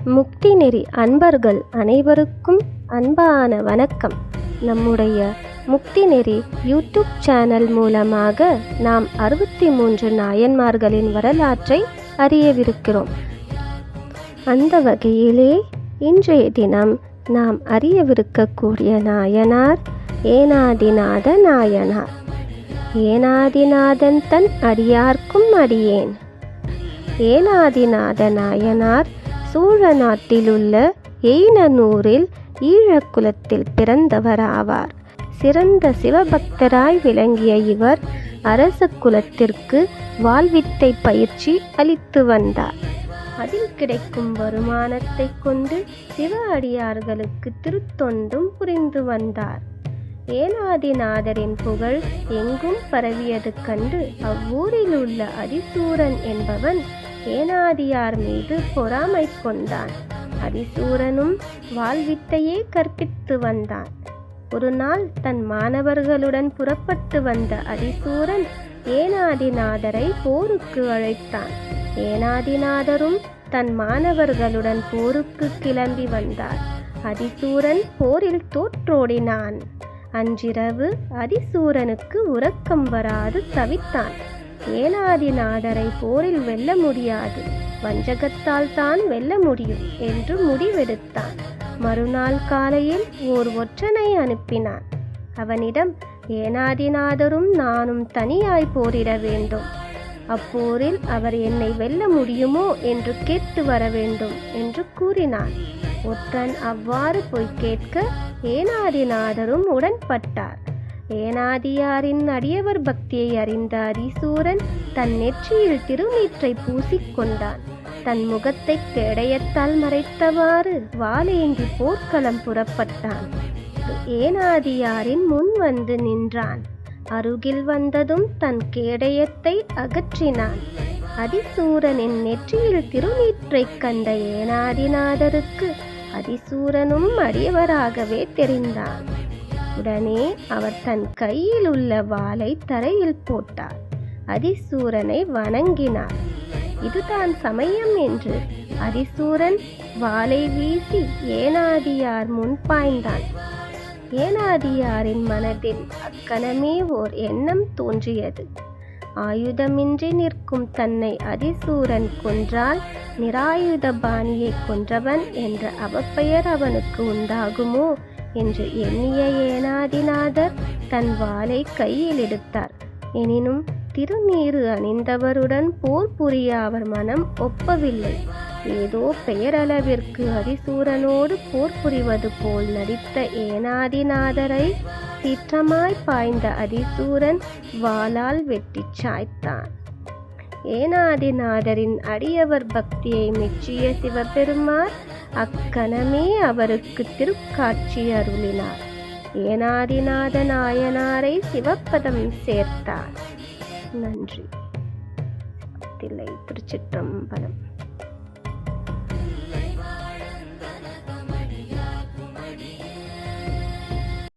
முக்தி நெறி அன்பர்கள் அனைவருக்கும் அன்பான வணக்கம். நம்முடைய முக்தி நெறி யூடியூப் சேனல் மூலமாக நாம் 63 நாயன்மார்களின் வரலாற்றை அறியவிருக்கிறோம். அந்த வகையிலே இன்றைய தினம் நாம் அறியவிருக்கக்கூடிய நாயனார் ஏனாதிநாத நாயனார். ஏனாதிநாதன் தன் அடியார்க்கும் அடியேன். ஏனாதிநாத நாயனார் சோழ நாட்டிலுள்ள எயினனூரில் ஈழக்குலத்தில் பிறந்தவராவார். சிறந்த சிவபக்தராய் விளங்கிய இவர் அரச குலத்திற்கு வாழ்வித்தை பயிற்சி அளித்து வந்தார். அதில் கிடைக்கும் வருமானத்தை கொண்டு சிவ அடியார்களுக்கு திருத்தொண்டும் புரிந்து வந்தார். ஏனாதிநாதரின் புகழ் எங்கும் பரவியது கண்டு அவ்வூரில் உள்ள அதிசூரன் என்பவன் ஏனாதியார் மீது பொறாமை கொண்டான். அதிசூரனும் வாழ்வித்தையே கற்பித்து வந்தான். ஒரு நாள் தன் மாணவர்களுடன் புறப்பட்டு வந்த அதிசூரன் ஏனாதிநாதரை போருக்கு அழைத்தான். ஏனாதிநாதரும் தன் மாணவர்களுடன் போருக்கு கிளம்பி வந்தார். அதிசூரன் போரில் தோற்றோடினான். அன்றிரவு அதிசூரனுக்கு உறக்கம் வராது தவித்தான். ஏனாதிநாதரை போரில் வெல்ல முடியாது, வஞ்சகத்தால் தான் வெல்ல முடியும் என்று முடிவெடுத்தான். மறுநாள் காலையில் ஓர் ஒற்றனை அனுப்பினான். அவனிடம் ஏனாதிநாதரும் நானும் தனியாய் போரிட வேண்டும். அப்போரில் அவர் என்னை வெல்ல முடியுமோ என்று கேட்டு வர வேண்டும் என்று கூறினான். ஒற்றன் அவ்வாறு போய் கேட்க ஏனாதிநாதரும் உடன்பட்டார். ஏனாதியாரின் அடியவர் பக்தியை அறிந்த அதிசூரன் தன் நெற்றியில் திருநீற்றை பூசிக்கொண்டான். தன் முகத்தை கேடயத்தால் மறைத்தவாறு வாளேந்தி போர்க்களம் புறப்பட்டான். ஏனாதியாரின் முன் வந்து நின்றான். அருகில் வந்ததும் தன் கேடயத்தை அகற்றினான். அதிசூரனின் நெற்றியில் திருநீற்றை கண்ட ஏனாதிநாதருக்கு அதிசூரனும் அடியவராகவே தெரிந்தான். உடனே அவர் தன் கையில் உள்ள வாளை தரையில் போட்டார். அதிசூரனை வணங்கினார். இதுதான் சமயம் என்று அதிசூரன் வாளை வீசி ஏனாதியார் முன் பாய்ந்தான். ஏனாதியாரின் மனதில் அக்கணமே ஓர் எண்ணம் தோன்றியது. ஆயுதமின்றி நிற்கும் தன்னை அதிசூரன் கொன்றால் நிராயுதபாணியை கொன்றவன் என்ற அவப்பெயர் அவனுக்கு உண்டாகுமோ என்று எண்ணிய ஏனாதிநாதர் தன் வாளை கையில் எடுத்தார். எனினும் திருநீறு அணிந்தவருடன் போர் புரிய அவர் மனம் ஒப்பவில்லை. ஏதோ பெயரளவிற்கு அதிசூரனோடு போர் புரிவது போல் நடித்த ஏனாதிநாதரை சீற்றமாய் பாய்ந்த அதிசூரன் வாளால் வெட்டி சாய்த்தான். ஏனாதிநாதரின் அடியவர் பக்தியை மெச்சிய சிவபெருமான் அக்கணமே அவருக்கு திருக்காட்சி அருளினார். ஏனாதிநாத நாயனாரை சிவப்பதம் சேர்த்தார். நன்றி. திருச்சிற்றம்பலம்.